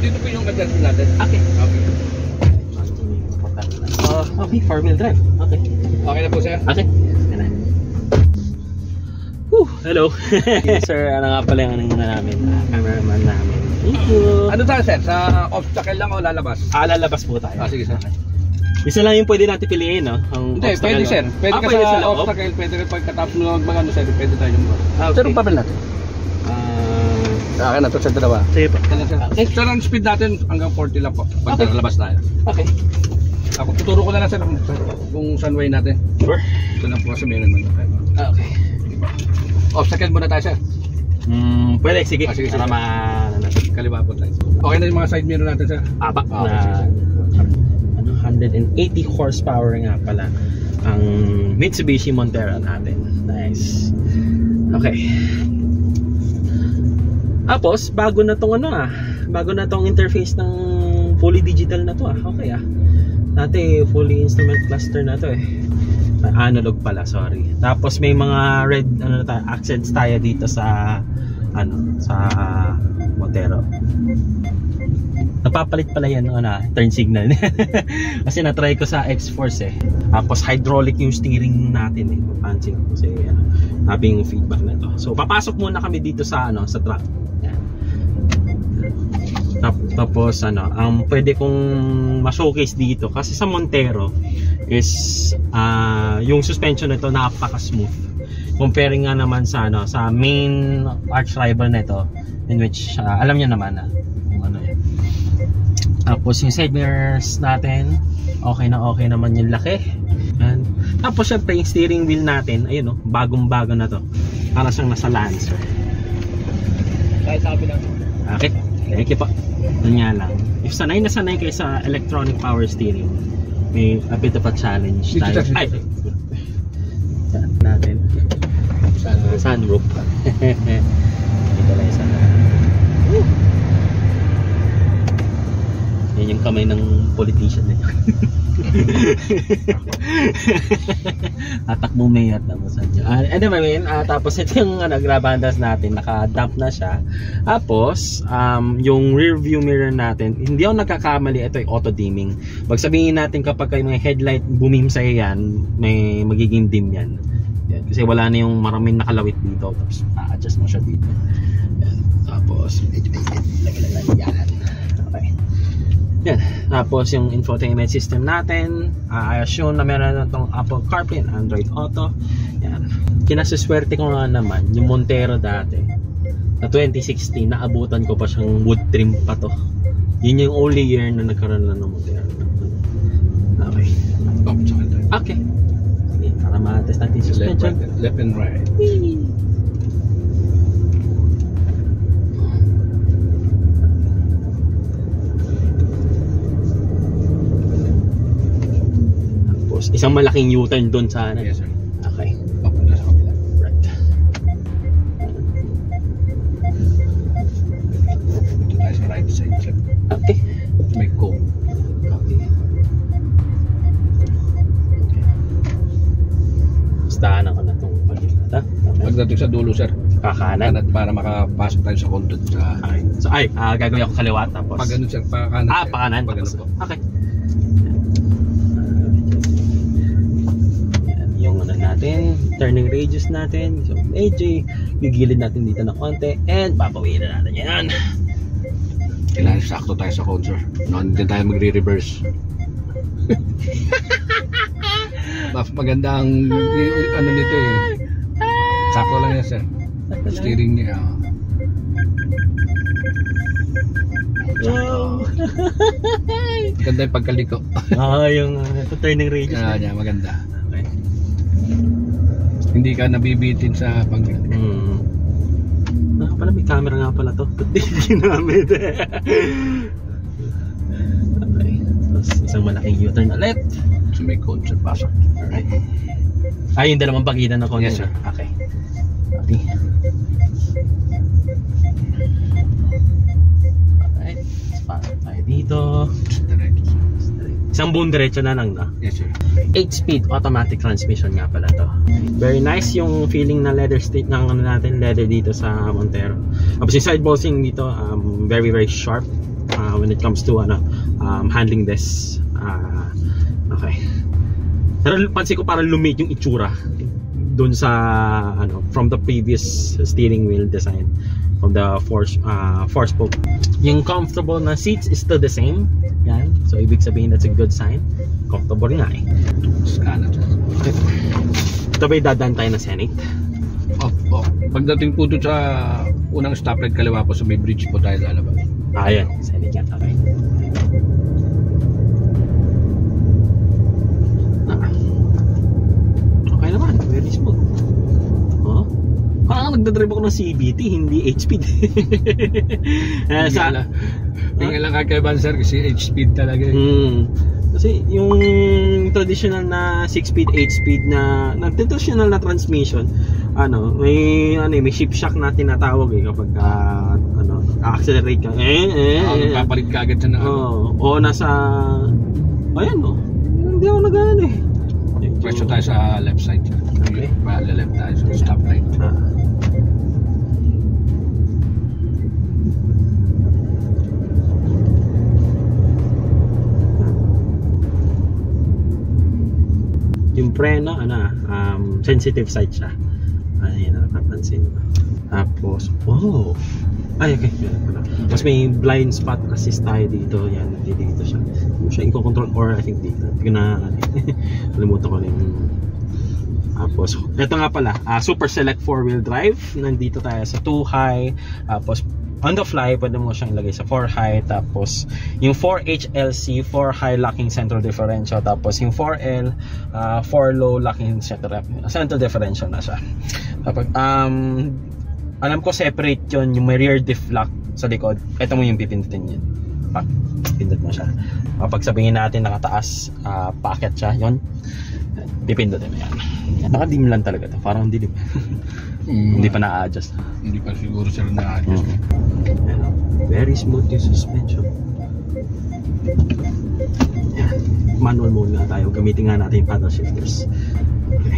dito po yung adjustment natin. Okay. Okay. Okay, 4-wheel drive. Okay. Okay na po, sir. Okay. Hello. Sir, ano nga pala yung namin, cameraman namin. Thank you. Ano tayo, sir? Sa obstacle lang o lalabas? Lalabas po tayo. Sige, sir. Isa lang yung pwede natin piliin, no? Ang Hindi, obstacle, pwede, sir. Pwede ka pwede sa loob? obstacle, pwede rin pagkatapos mo mag-ano, sir. Pwede tayo mag Okay. Sir, ang papel natin. Akin na to sa dalawa. Sige po. Okay. Sir, ang speed natin hanggang 40 lang po. Pag Okay. lalabas tayo. Okay. Ako, tuturo ko na lang, sir, kung saan way natin. Sure. Ito lang po kasi meron mo. Okay. Obstacle muna tayo, sir. Pwede, sige. Sige, Para sige. Kaliwa po tayo. Okay na yung mga side mirror natin, sir. Aba Okay, na 180 horsepower nga pala ang Mitsubishi Montero natin. Nice. Okay. Tapos bago na tong bago na tong interface ng fully digital na to Okay Dati fully instrument cluster na to analog pala, sorry. Tapos may mga red accents tayo dito sa sa Montero. Napapalit pala yan ng turn signal. Kasi na-try ko sa X-Force Tapos hydraulic yung steering natin Papansin ko kasi having feedback na to. So papasok muna kami dito sa sa truck. Yan. Tapos ang pwede kong ma-showcase dito kasi sa Montero is yung suspension nito napaka-smooth. Comparing nga naman sa sa main arch rival nito in which alam niyo naman kung yan. Tapos yung side mirrors natin okay naman yung laki. And tapos syempre yung steering wheel natin ayun bagong-bago na to. Para siyang nasa Lancer. Tayo sabi lang. Okay. Thank you po. Yun nga lang. If sanay na sanay kayo sa electronic power steering, may a bit of a challenge tayo. Ay! Yan natin. Sunroof. Dito lang yung sunroof. Yan yung kamay ng politician na yun. Atak mo mayor tapos anyway, tapos ito yung grabandas natin, naka-dump na siya. Tapos yung rear view mirror natin, hindi ako nagkakamali, ito ay auto dimming. Pag sabihin natin kapag yung headlight bumim sa yan, may magiging dim yan. Kasi wala na yung maraming nakalawit dito. Tapos adjust mo siya dito. Yan. Tapos yan. Okay. Yan. Tapos yung infotainment system natin, I assume na meron na itong Apple CarPlay and Android Auto. Yan. Kinasaswerte ko nga naman yung Montero dati na 2016, naabutan ko pa siyang wood trim pa to. Yun yung only year na nagkaroon na ng Montero. Okay. Okay. Sige, para ma-test natin yung suspension. Left and right. Isang malaking U-turn doon sa Yes, sir. Okay. Papunta sa kabila. Right. Dito tayo sa right side, sir. Okay. May cone. Okay. Bastahan ako na itong pag-ilat. Okay. Pagdating sa dulo, sir. Kakanan. Kanan para makapasok tayo sa content sa... Okay. So gagawin ako kaliwa tapos Pag ganun, sir. Pakanan. sir. pakanan Pag tapos ganun po. okay. Yung natin, turning radius natin. So medyo gigilid natin dito na konti and papawiin na natin yan. Kailangan sakto tayo sa cone, sir. No, hindi tayo magre-reverse. Mas maganda ang ano nito sakto lang yan, sir. Steering niya. Wow. Ganda yung pagkaliko. Yung turning radius. Niya, maganda. Okay. Hindi ka nabibitin sa pag... Pala may camera nga pala to. Ba't di ginamit? Okay. Tapos isang malaking U-turn ulit. So may cone, sir. Pasok. Alright. Yung dalawang pagitan na cone. Yes, sir. Okay. Okay. Alright. Pasok tayo dito. Straight. Straight. Isang buong diretso na lang, no? Yes, sir. 8-speed automatic transmission nga pala to. Very nice yung feeling na leather state ng ano natin, leather dito sa Montero. Tapos yung side bolting dito, very very sharp when it comes to handling this. Okay. Pero pansin ko parang lumit yung itsura doon sa from the previous steering wheel design, from the four spoke. Yung comfortable na seats is still the same. Yan. So ibig sabihin that's a good sign. Comfortable nga eh. Scan ito. Okay. Ito ba dadaan tayo ng Senate? Opo. Pagdating po doon sa unang stoplight kaliwa po sa may bridge po tayo lalabas. Ayan, Senate yan. Okay. Okay naman, very smooth. Oh? Parang nagdadrive ako ng CVT, hindi H-speed. Tingnan lang kakaiban sir kasi H-speed talaga. Kasi yung traditional na 6-speed, 8-speed na traditional na transmission, may shift shock na tinatawag kapag accelerate ka. Papalit ka agad sa o nasa ayan hindi ako nagano eh. Pwesto tayo sa left side. Okay. Left tayo sa stoplight. Yung preno, sensitive side siya. Ayun, napapansin ko. Tapos, okay. Tapos may blind spot assist tayo dito. Yan, dito siya. Hindi siya i-control or I think dito. Hindi ko na, kalimutan ko na yung. Tapos, ito nga pala, super select 4-wheel drive. Nandito tayo sa 2 high. Tapos, on the fly, pwede mo siyang ilagay sa 4 high. Tapos, yung 4HLC, 4 high locking central differential. Tapos, yung 4L, 4 low locking central differential na siya. Tapos, alam ko separate yun, yung may rear diff lock sa likod. Ito mo yung pipindutin yun. Pindot mo siya. Kapag sabihin natin nakataas, packet siya, yun. Pipindutin mo yan. Nakadim lang talaga to. Parang dilim. Hindi pa na-adjust. Hindi pa siguro sir na-adjust. Very smooth yung suspension. Yan. Manual mode nga tayo. Gamitin nga natin yung paddle shifters. Okay.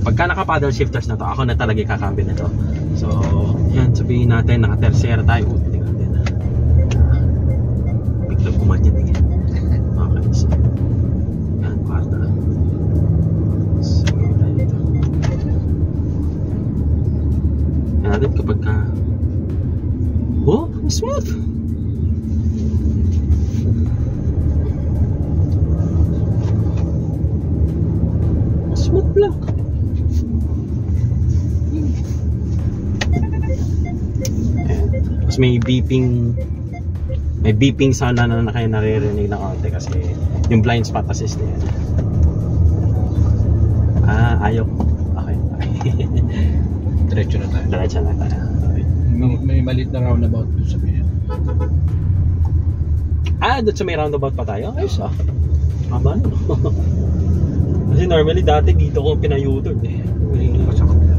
Pagka naka-paddle shifters na to, ako na talaga kakambi na to. So, yan. Sabihin natin, naka-tercera tayo. Tingnan natin. Biglang kumanyan din. Okay. So, yan. Kwarta. So, tayo ito. Yan natin kapag ka smooth. Smooth lang. Tapos may beeping sound na kayo naririnig na konti kasi yung blind spot assist na yan. Ayaw. Okay. Diretso na tayo. Okay. May maliit na roundabout doon sa piyan. Doon sa may roundabout pa tayo? Ayos Haba no? Kasi normally dati dito ko pinayutod eh. Dito pa sa kapila.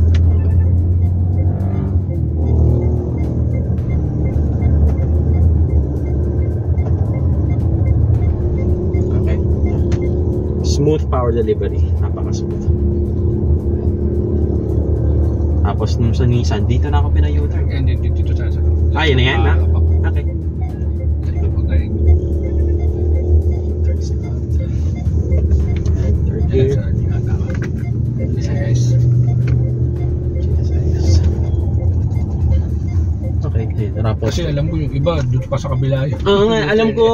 Okay. Smooth power delivery. Napaka-smooth. Tapos nung sa Nissan, dito na ako pinayutod. Dito sa yun na yan, Okay. Dito po tayo. Gear. Okay, tapos kasi alam ko yung iba doon pa sa kabila yun. Alam ko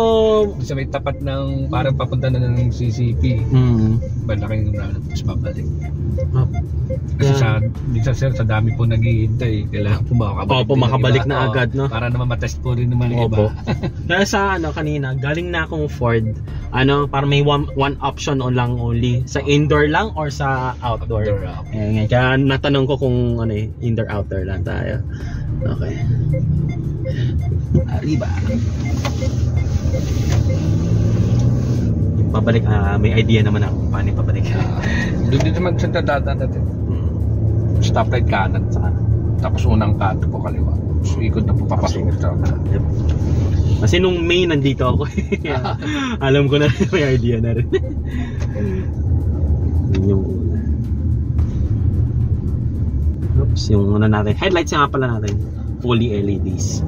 sa may tapat ng parang papunta na ng CCP. Malaking mas babalik. Kasi minsan sir, sa dami po naghihintay, kailangan po makabalik na agad, no? Para naman matest po rin naman yung iba. Kaya sa kanina, galing na akong Ford, para may one option lang only, sa indoor lang or sa outdoor. Kaya natanong ko kung indoor outdoor lang tayo. Okay. Arriba. Pabalik, may idea naman ako kung paano pabalik. Doon dito magsalita natin. Stoplight kanan sa kanan. Tapos unang kanto po kaliwa. Tapos ikot na po papasok ito. Yep. Kasi nung May nandito ako. Alam ko na may idea na rin. Yung una. Oops, yung una natin. Headlights nga pala natin. Fully LEDs.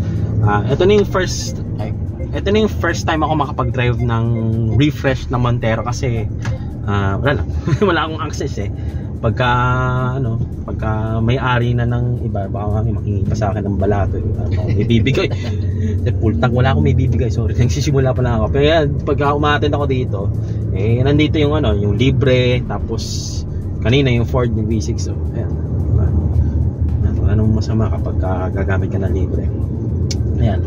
Ito na yung first time ako makapag-drive ng refresh na Montero kasi wala lang. Wala akong access eh. Pagka may-ari na ng iba, baka makingi pa sa akin ng balato, may bibigay. Full tank, wala akong may bibigay, sorry. Nagsisimula pa lang ako. Pero yan, pagka umattend ako dito, nandito yung yung libre, tapos kanina yung Ford yung V6. So, ayan. Wala nang masama kapag gagamit ka ng libre. Ayan.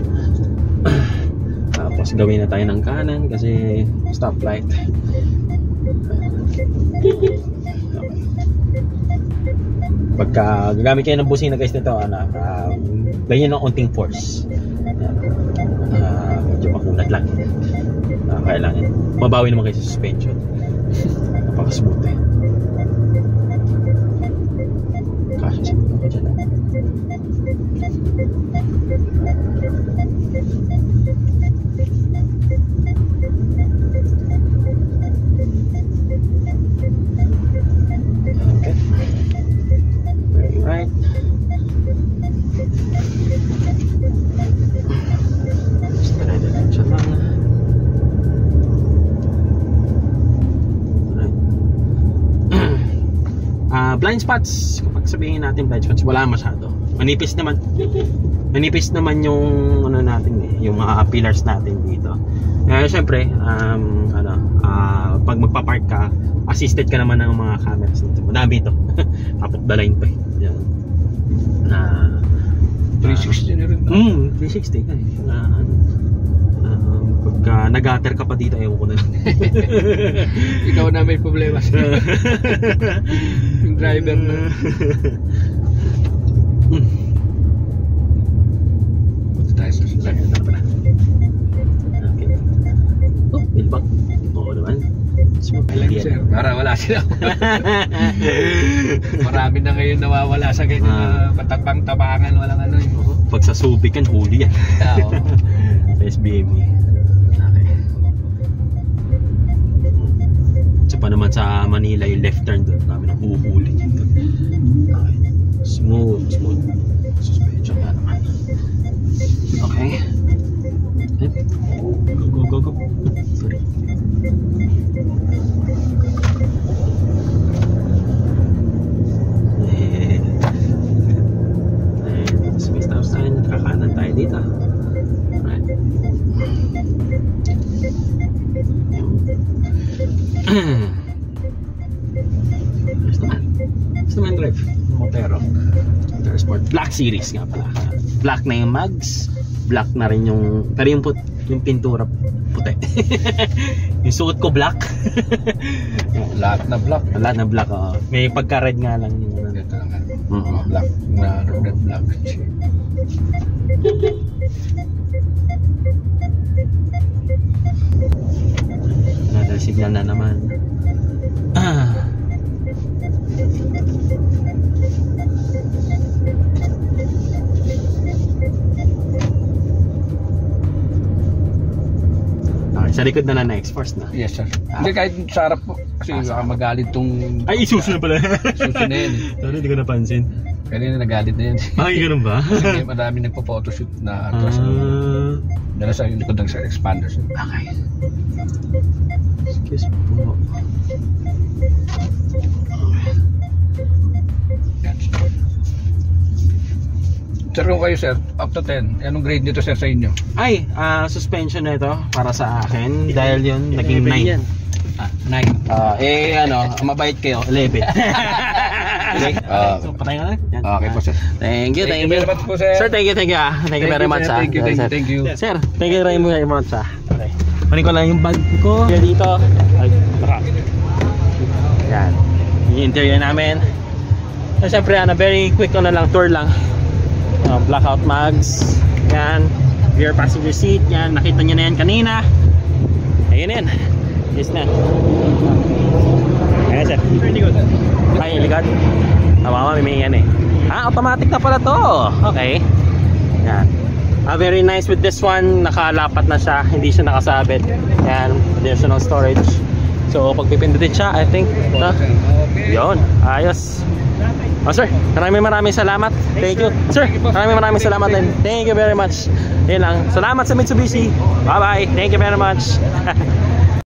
Tapos gawin na tayo ng kanan kasi stoplight. Pagka gagamit kayo ng busina guys nito, ganyan ng onting force. Medyo makunat lang. Kailangan mabawi naman kayo sa suspension. Napaka-smooth eh. Kasya siguro ako dyan. Okay. Very right. Diretso lang. Blind spots, kapag sabihin natin blind spots, wala masyado. Manipis naman yung natin yung mga pillars natin dito. Syempre, pag magpa-park ka, assisted ka naman ng mga cameras dito. Madami ito. Tapos dalain pa. Yan. 360 na rin. 360 ka pagka nag-gutter ka pa dito, ewan ko na lang. Ikaw na may problema. Yung driver na. Punta tayo sa sasakyan na pala. Okay. Bilbang. Oo naman. Sir, para wala sila. Marami na ngayon nawawala sa ganyan. Patapang-tabangan, walang ano. Pag sa Subic yan, huli yan. Sa SBME. Okay. So pa naman sa Manila yung left turn doon, kami nang huhuli dito. Okay. Smooth. Suspension na naman. Okay. Go. Sorry. May stop sign, kakanan tayo dito. Alright. Gusto naman drive Montero Sport Black Series nga pala. Black na yung mags, black na rin yung, pero yung pintura puti. Yung suot ko black. Lahat na black. May pagka-red nga lang yung ito lang. Black na red black. Another signal na naman. Okay, sa likod na X-Force na. Yes sir. Hindi kahit sa harap po. Kasi baka magalit tong... Ay, isuso na pala. Suso na yan. Sorry, hindi ko napansin. Kanina nagalit na yan. Ay, ganun ba? Kasi marami nagpo-photoshoot na atras. Dala sa likod ng expander. Okay. Excuse me po. Sir, kung kayo sir, up to 10, anong grade nito sir sa inyo? Ay, suspension na ito para sa akin. Dahil yun, naging 9. 9. Mabait kayo, 11. Okay. So, patay nga na. Okay po sir. Thank you. Thank you very much po sir. Sir, thank you. Thank you very much. Thank you. Sir, thank you very much. Okay. Kunin ko lang yung bag ko. Here dito. Ay, tara. Yan. Yung interior namin. So, syempre, very quick lang tour lang. Blackout mags. Yan. Rear passenger seat. Yan. Nakita nyo na yan kanina. Ayan yan. Yes na. Ayan sir. Ay, likod. Mama, may yan eh. Automatic na pala to. Okay. Yan. Very nice with this one. Nakalapat na siya, hindi siya nakasabit. Yan, additional storage. So pag pipindutin siya, I think yun, ayos. Oh sir, maraming salamat. Thank you sir, maraming salamat din. Thank you very much. Yun lang, salamat sa Mitsubishi. Bye bye, thank you very much.